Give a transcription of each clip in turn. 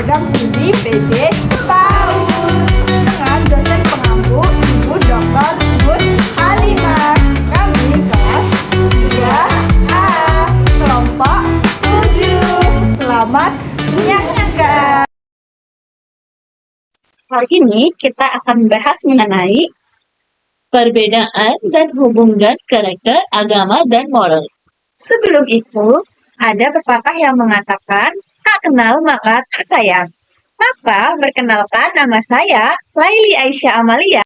program studi PJ PAUD dengan dosen pengampu Ibu Dr. Bun Halimah. Kami kelas 3A kelompok 7. Selamat menyaksikan. Hari ini kita akan bahas mengenai perbedaan dan hubungan karakter, agama, dan moral. Sebelum itu, ada pepatah yang mengatakan, tak kenal maka tak sayang. Maka perkenalkan, nama saya Laili Aisyah Amalia.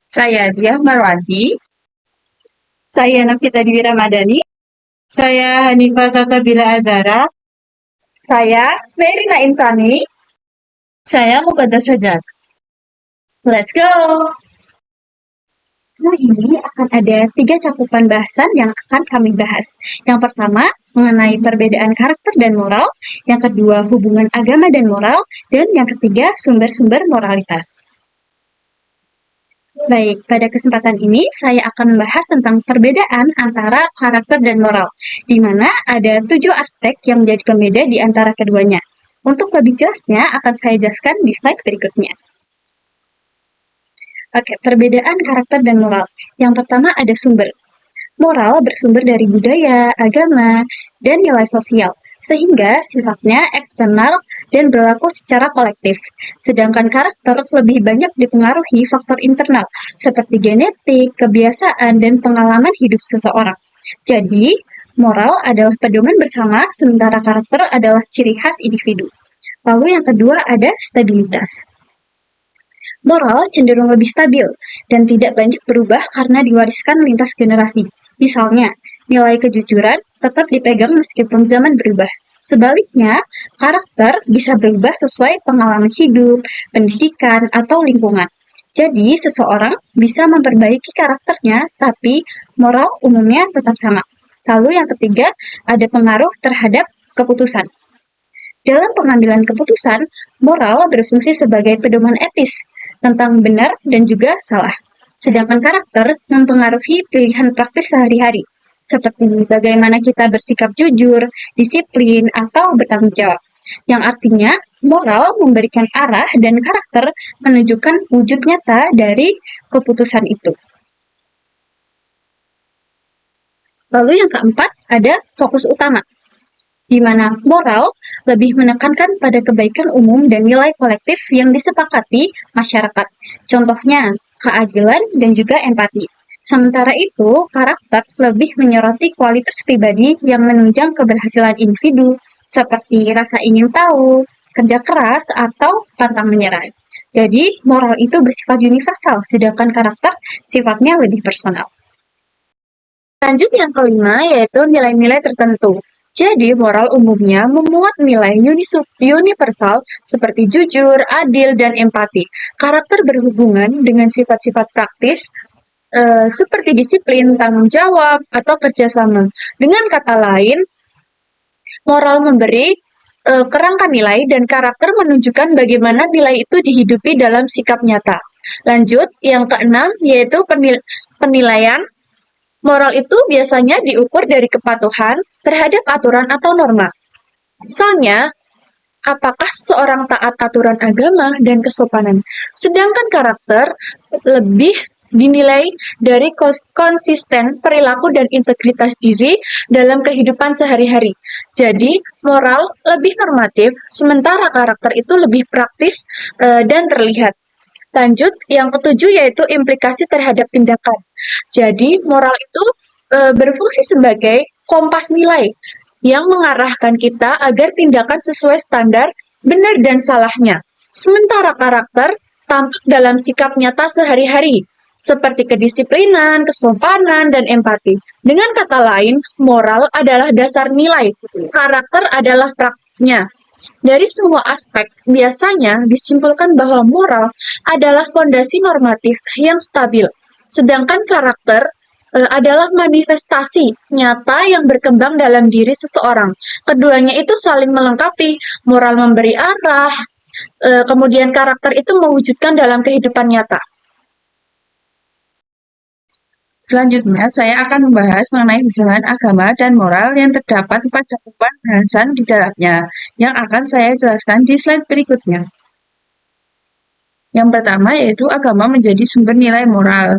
Saya Diah Marwanti. Saya Nafita Dwi Ramadhani. Saya Hanifah Sasabila Azara. Saya Merina Insani. Saya Muqaddas Sajad. Let's go! Hari ini akan ada 3 cakupan bahasan yang akan kami bahas. Yang pertama, mengenai perbedaan karakter dan moral. Yang kedua, hubungan agama dan moral. Dan yang ketiga, sumber-sumber moralitas. Baik, pada kesempatan ini saya akan membahas tentang perbedaan antara karakter dan moral, di mana ada 7 aspek yang menjadi pembeda di antara keduanya. Untuk lebih jelasnya akan saya jelaskan di slide berikutnya. Oke, perbedaan karakter dan moral. Yang pertama ada sumber. Moral bersumber dari budaya, agama, dan nilai sosial, sehingga sifatnya eksternal dan berlaku secara kolektif. Sedangkan karakter lebih banyak dipengaruhi faktor internal, seperti genetik, kebiasaan, dan pengalaman hidup seseorang. Jadi, moral adalah pedoman bersama, sementara karakter adalah ciri khas individu. Lalu yang kedua ada stabilitas. Moral cenderung lebih stabil dan tidak banyak berubah karena diwariskan lintas generasi. Misalnya, nilai kejujuran tetap dipegang meskipun zaman berubah. Sebaliknya, karakter bisa berubah sesuai pengalaman hidup, pendidikan, atau lingkungan. Jadi, seseorang bisa memperbaiki karakternya, tapi moral umumnya tetap sama. Lalu yang ketiga, ada pengaruh terhadap keputusan. Dalam pengambilan keputusan, moral berfungsi sebagai pedoman etis tentang benar dan juga salah. Sedangkan karakter mempengaruhi pilihan praktis sehari-hari, seperti bagaimana kita bersikap jujur, disiplin, atau bertanggung jawab. Yang artinya, moral memberikan arah dan karakter menunjukkan wujud nyata dari keputusan itu. Lalu yang keempat, ada fokus utama, di mana moral lebih menekankan pada kebaikan umum dan nilai kolektif yang disepakati masyarakat. Contohnya, keadilan dan juga empati. Sementara itu, karakter lebih menyoroti kualitas pribadi yang menunjang keberhasilan individu, seperti rasa ingin tahu, kerja keras, atau pantang menyerah. Jadi, moral itu bersifat universal, sedangkan karakter sifatnya lebih personal. Lanjut yang kelima, yaitu nilai-nilai tertentu. Jadi, moral umumnya memuat nilai universal seperti jujur, adil, dan empati. Karakter berhubungan dengan sifat-sifat praktis seperti disiplin, tanggung jawab, atau kerjasama. Dengan kata lain, moral memberi kerangka nilai dan karakter menunjukkan bagaimana nilai itu dihidupi dalam sikap nyata. Lanjut, yang keenam, yaitu penilaian. Moral itu biasanya diukur dari kepatuhan terhadap aturan atau norma. Misalnya, apakah seseorang taat aturan agama dan kesopanan. Sedangkan karakter lebih dinilai dari konsisten perilaku dan integritas diri dalam kehidupan sehari-hari. Jadi, moral lebih normatif, sementara karakter itu lebih praktis dan terlihat. Lanjut, yang ketujuh yaitu implikasi terhadap tindakan. Jadi, moral itu berfungsi sebagai kompas nilai yang mengarahkan kita agar tindakan sesuai standar benar dan salahnya. Sementara karakter tampak dalam sikap nyata sehari-hari, seperti kedisiplinan, kesopanan, dan empati. Dengan kata lain, moral adalah dasar nilai, karakter adalah praktiknya. Dari semua aspek, biasanya disimpulkan bahwa moral adalah fondasi normatif yang stabil, sedangkan karakter adalah manifestasi nyata yang berkembang dalam diri seseorang. Keduanya itu saling melengkapi, moral memberi arah, kemudian karakter itu mewujudkan dalam kehidupan nyata. Selanjutnya, saya akan membahas mengenai hubungan agama dan moral yang terdapat 4 cakupan bahasan di dalamnya, yang akan saya jelaskan di slide berikutnya. Yang pertama yaitu agama menjadi sumber nilai moral.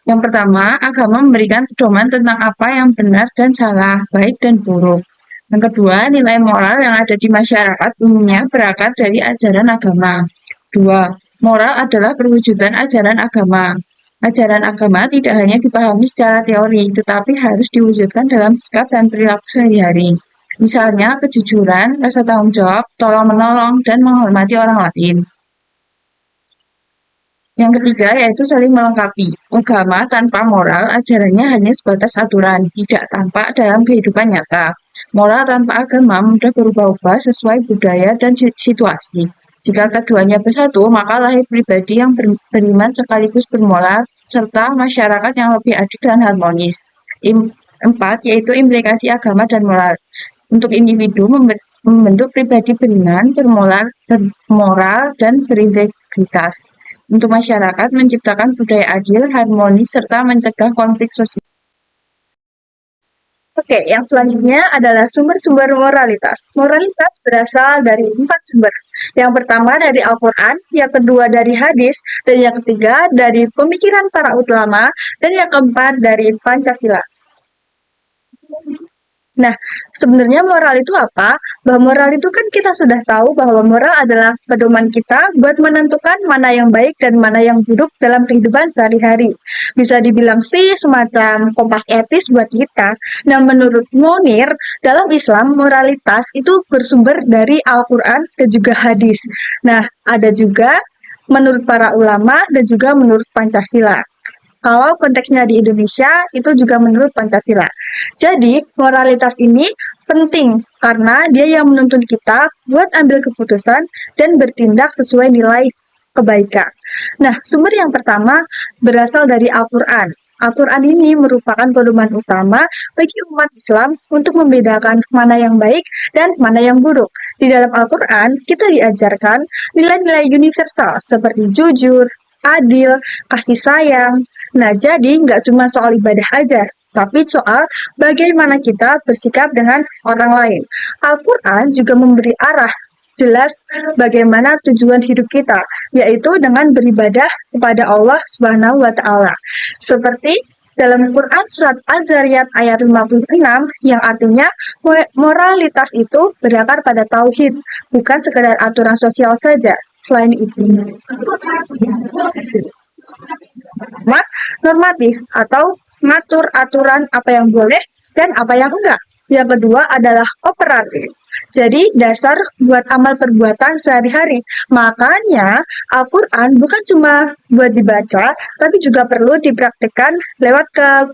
Yang pertama, agama memberikan pedoman tentang apa yang benar dan salah, baik dan buruk. Yang kedua, nilai moral yang ada di masyarakat umumnya berakar dari ajaran agama. Dua, moral adalah perwujudan ajaran agama. Ajaran agama tidak hanya dipahami secara teori, tetapi harus diwujudkan dalam sikap dan perilaku sehari-hari. Misalnya, kejujuran, rasa tanggung jawab, tolong-menolong, dan menghormati orang lain. Yang ketiga yaitu saling melengkapi. Agama tanpa moral, ajarannya hanya sebatas aturan, tidak tampak dalam kehidupan nyata. Moral tanpa agama mudah berubah-ubah sesuai budaya dan situasi. Jika keduanya bersatu, maka lahir pribadi yang beriman sekaligus bermoral, serta masyarakat yang lebih adil dan harmonis. Empat, yaitu implikasi agama dan moral. Untuk individu, membentuk pribadi beriman, bermoral, dan berintegritas. Untuk masyarakat, menciptakan budaya adil, harmonis, serta mencegah konflik sosial. Oke, yang selanjutnya adalah sumber-sumber moralitas. Moralitas berasal dari 4 sumber. Yang pertama dari Al-Quran, yang kedua dari hadis, dan yang ketiga dari pemikiran para ulama, dan yang keempat dari Pancasila. Nah, sebenarnya moral itu apa? Bahwa moral itu kan kita sudah tahu bahwa moral adalah pedoman kita buat menentukan mana yang baik dan mana yang buruk dalam kehidupan sehari-hari. Bisa dibilang sih semacam kompas etis buat kita. Nah, menurut Munir, dalam Islam moralitas itu bersumber dari Al-Quran dan juga hadis. Nah, ada juga menurut para ulama dan juga menurut Pancasila. Kalau konteksnya di Indonesia, itu juga menurut Pancasila. Jadi, moralitas ini penting karena dia yang menuntun kita buat ambil keputusan dan bertindak sesuai nilai kebaikan. Nah, sumber yang pertama berasal dari Al-Quran. Al-Quran ini merupakan pedoman utama bagi umat Islam untuk membedakan mana yang baik dan mana yang buruk. Di dalam Al-Quran, kita diajarkan nilai-nilai universal seperti jujur, adil, kasih sayang. Nah, jadi nggak cuma soal ibadah aja, tapi soal bagaimana kita bersikap dengan orang lain. Al-Quran juga memberi arah jelas bagaimana tujuan hidup kita, yaitu dengan beribadah kepada Allah Subhanahu wa Ta'ala. Seperti dalam Quran Surat Az-Zariyat ayat 56 yang artinya moralitas itu berakar pada tauhid, bukan sekedar aturan sosial saja. Selain itu, normatif atau ngatur aturan apa yang boleh dan apa yang enggak. Yang kedua adalah operatif. Jadi dasar buat amal perbuatan sehari-hari. Makanya Al-Quran bukan cuma buat dibaca, tapi juga perlu dipraktikkan lewat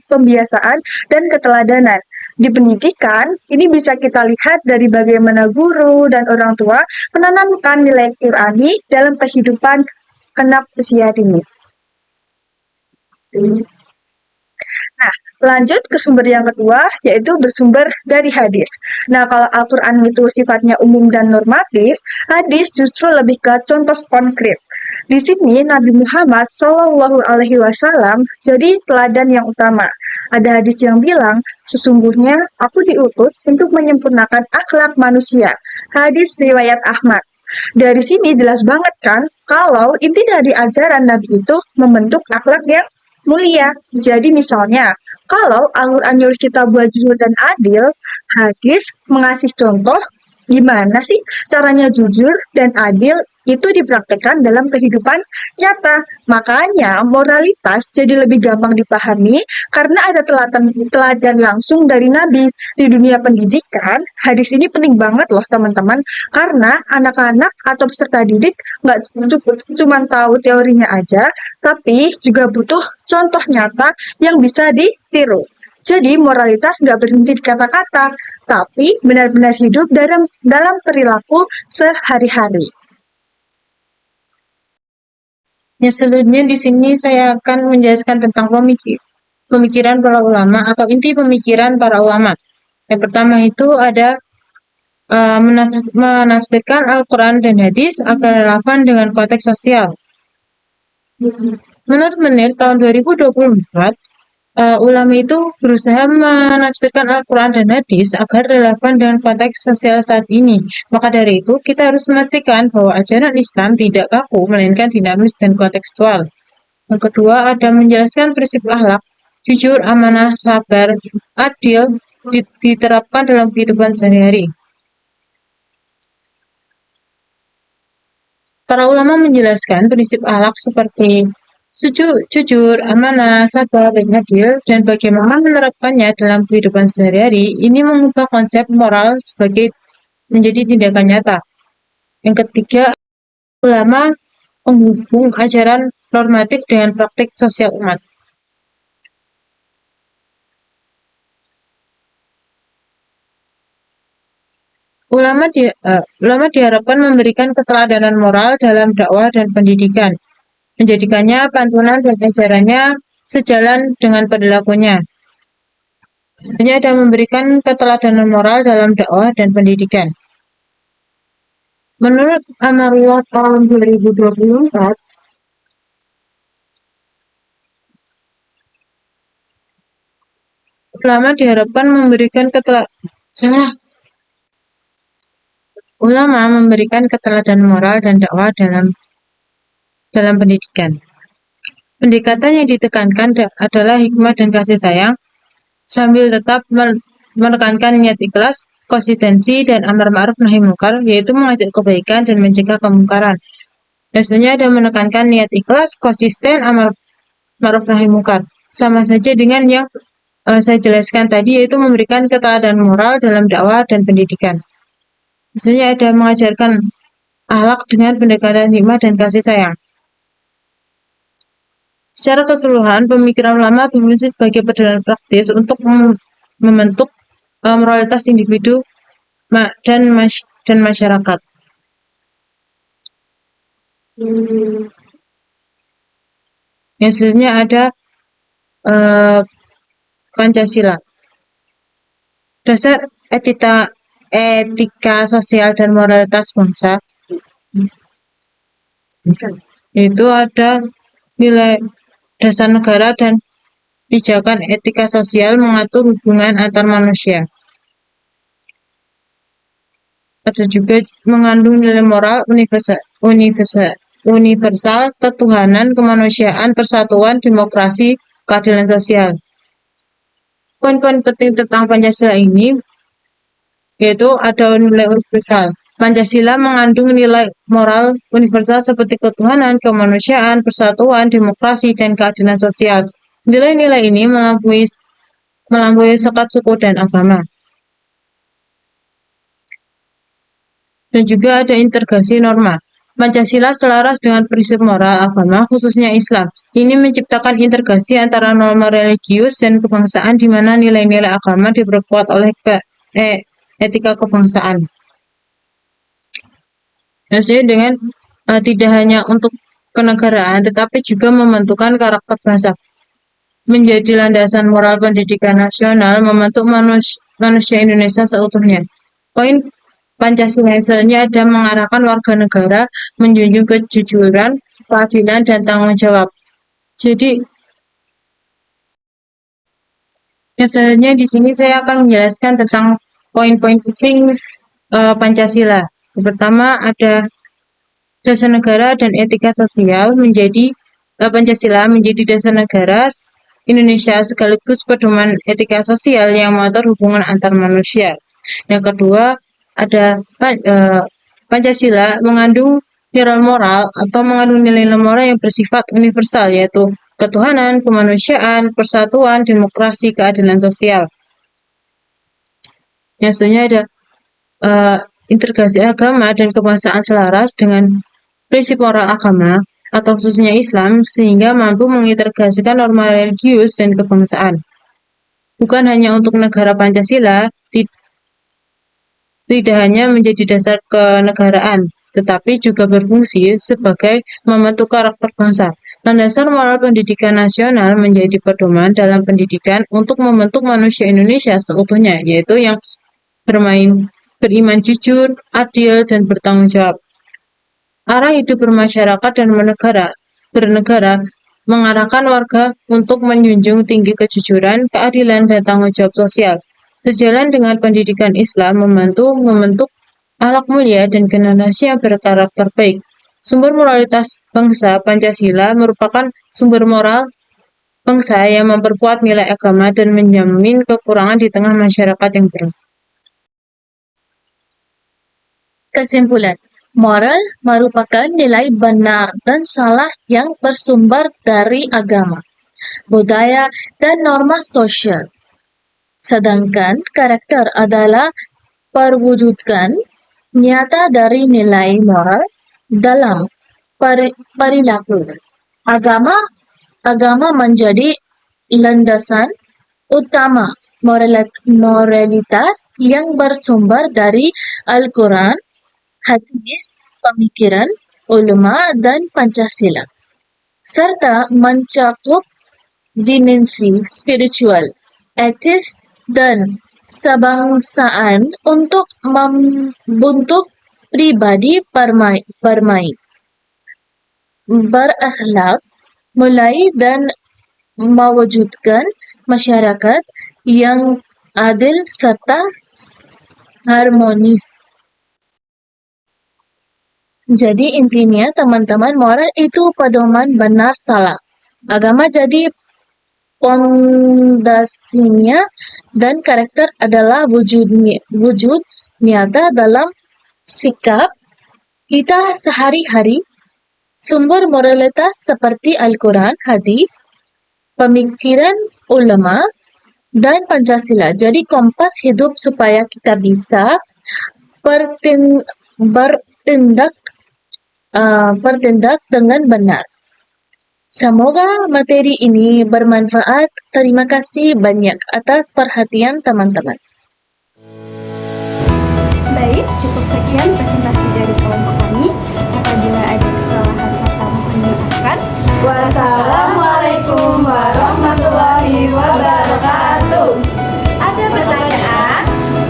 pembiasaan dan keteladanan. Di pendidikan, ini bisa kita lihat dari bagaimana guru dan orang tua menanamkan nilai Qurani dalam kehidupan anak usia dini. Nah, lanjut ke sumber yang kedua, yaitu bersumber dari hadis. Nah, kalau Al-Quran itu sifatnya umum dan normatif, hadis justru lebih ke contoh konkret. Di sini Nabi Muhammad SAW jadi teladan yang utama. Ada hadis yang bilang, sesungguhnya aku diutus untuk menyempurnakan akhlak manusia. Hadis riwayat Ahmad. Dari sini jelas banget kan, kalau inti dari ajaran Nabi itu membentuk akhlak yang mulia. Jadi misalnya, kalau Al-Quran nyuruh kita buat jujur dan adil, hadis mengasih contoh gimana sih caranya jujur dan adil itu dipraktekkan dalam kehidupan nyata. Makanya moralitas jadi lebih gampang dipahami karena ada teladan langsung dari Nabi. Di dunia pendidikan, hadis ini penting banget loh teman-teman, karena anak-anak atau peserta didik nggak cukup cuma tahu teorinya aja, tapi juga butuh contoh nyata yang bisa ditiru. Jadi moralitas nggak berhenti di kata-kata, tapi benar-benar hidup dalam perilaku sehari-hari. Ya, selanjutnya di sini saya akan menjelaskan tentang pemikiran para ulama atau inti pemikiran para ulama. Yang pertama itu ada menafsirkan Al-Quran dan hadis agar relevan dengan konteks sosial. Menurut Munir, tahun 2024, ulama itu berusaha menafsirkan Al-Quran dan hadis agar relevan dengan konteks sosial saat ini. Maka dari itu, kita harus memastikan bahwa ajaran Islam tidak kaku, melainkan dinamis dan kontekstual. Yang kedua, ada menjelaskan prinsip akhlak, jujur, amanah, sabar, adil, diterapkan dalam kehidupan sehari-hari. Para ulama menjelaskan prinsip akhlak seperti jujur, amanah, sabar, dan adil, dan bagaimana menerapkannya dalam kehidupan sehari-hari. Ini mengubah konsep moral sebagai menjadi tindakan nyata. Yang ketiga, ulama menghubung ajaran normatif dengan praktik sosial umat. Ulama diharapkan memberikan keteladanan moral dalam dakwah dan pendidikan, menjadikannya pantulan dan ajarannya sejalan dengan perilakunya. Misalnya ada memberikan keteladanan moral dalam dakwah dan pendidikan. Menurut Amarullah tahun 2024, ulama diharapkan memberikan keteladanan moral dan dakwah dalam pendidikan. Pendekatan yang ditekankan adalah hikmah dan kasih sayang, sambil tetap menekankan niat ikhlas, konsistensi, dan amar ma'ruf nahi munkar, yaitu mengajak kebaikan dan mencegah kemungkaran. Biasanya ada menekankan niat ikhlas, konsisten, amar ma'ruf nahi munkar. Sama saja dengan yang saya jelaskan tadi, yaitu memberikan keteladanan moral dalam dakwah dan pendidikan. Misalnya ada mengajarkan akhlak dengan pendekatan hikmah dan kasih sayang. Secara keseluruhan, pemikiran ulama berfungsi sebagai pedoman praktis untuk membentuk moralitas individu dan masyarakat. Yang selanjutnya ada Pancasila. Dasar etika sosial dan moralitas bangsa. Itu ada nilai dasar negara dan pijakan etika sosial mengatur hubungan antar manusia. Ada juga mengandung nilai moral universal, ketuhanan, kemanusiaan, persatuan, demokrasi, keadilan sosial. Poin-poin penting tentang Pancasila ini yaitu ada nilai universal. Pancasila mengandung nilai moral universal seperti ketuhanan, kemanusiaan, persatuan, demokrasi, dan keadilan sosial. Nilai-nilai ini melampaui sekat suku dan agama. Dan juga ada integrasi norma. Pancasila selaras dengan prinsip moral agama, khususnya Islam. Ini menciptakan integrasi antara norma religius dan kebangsaan di mana nilai-nilai agama diperkuat oleh etika kebangsaan. Maksudnya dengan tidak hanya untuk kenegaraan, tetapi juga membentukkan karakter bangsa. Menjadi landasan moral pendidikan nasional, membentuk manusia Indonesia seutuhnya. Poin Pancasila selanjutnya ada mengarahkan warga negara menjunjung kejujuran, keadilan, dan tanggung jawab. Jadi, selanjutnya di sini saya akan menjelaskan tentang poin-poin penting Pancasila. Yang pertama ada dasar negara dan etika sosial Pancasila menjadi dasar negara Indonesia sekaligus pedoman etika sosial yang mengatur hubungan antar manusia. Yang kedua ada Pancasila mengandung nilai moral atau mengandung nilai moral yang bersifat universal yaitu ketuhanan, kemanusiaan, persatuan, demokrasi, keadilan sosial. Yang selanjutnya ada integrasi agama dan kebangsaan selaras dengan prinsip moral agama atau khususnya Islam sehingga mampu mengintegrasikan norma religius dan kebangsaan. Bukan hanya untuk negara Pancasila, tidak hanya menjadi dasar kenegaraan, tetapi juga berfungsi sebagai membentuk karakter bangsa. Landasan moral pendidikan nasional menjadi pedoman dalam pendidikan untuk membentuk manusia Indonesia seutuhnya, yaitu yang beriman jujur, adil, dan bertanggung jawab. Arah hidup bermasyarakat dan bernegara mengarahkan warga untuk menjunjung tinggi kejujuran, keadilan, dan tanggung jawab sosial. Sejalan dengan pendidikan Islam membantu membentuk akhlak mulia dan generasi yang berkarakter baik. Sumber moralitas bangsa Pancasila merupakan sumber moral bangsa yang memperkuat nilai agama dan menjamin kekurangan di tengah masyarakat yang beragam. Kesimpulan, moral merupakan nilai benar dan salah yang bersumber dari agama, budaya, dan norma sosial. Sedangkan karakter adalah perwujudan nyata dari nilai moral dalam perilaku. Agama menjadi landasan utama moralitas yang bersumber dari Al-Quran, hadis, pemikiran ulama, dan Pancasila, serta mencakup dimensi spiritual, etis, dan sebangsaan untuk membentuk pribadi berakhlak, mulai dan mewujudkan masyarakat yang adil serta harmonis. Jadi intinya teman-teman, moral itu pedoman benar salah. Agama jadi pondasinya dan karakter adalah wujud nyata dalam sikap kita sehari-hari. Sumber moralitas seperti Al-Quran, hadis, pemikiran ulama, dan Pancasila. Jadi kompas hidup supaya kita bisa bertindak dengan benar. Semoga materi ini bermanfaat. Terima kasih banyak atas perhatian teman-teman. Baik, cukup sekian presentasi dari kelompok kami. Apabila ada kesalahan kata mohon dimaafkan. Wassalamualaikum warahmatullahi wabarakatuh. Ada Pertanyaan?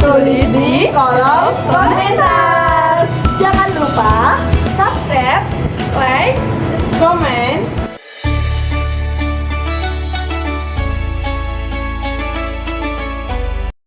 Tulis di kolom komentar. Jangan lupa subscribe, like, komen,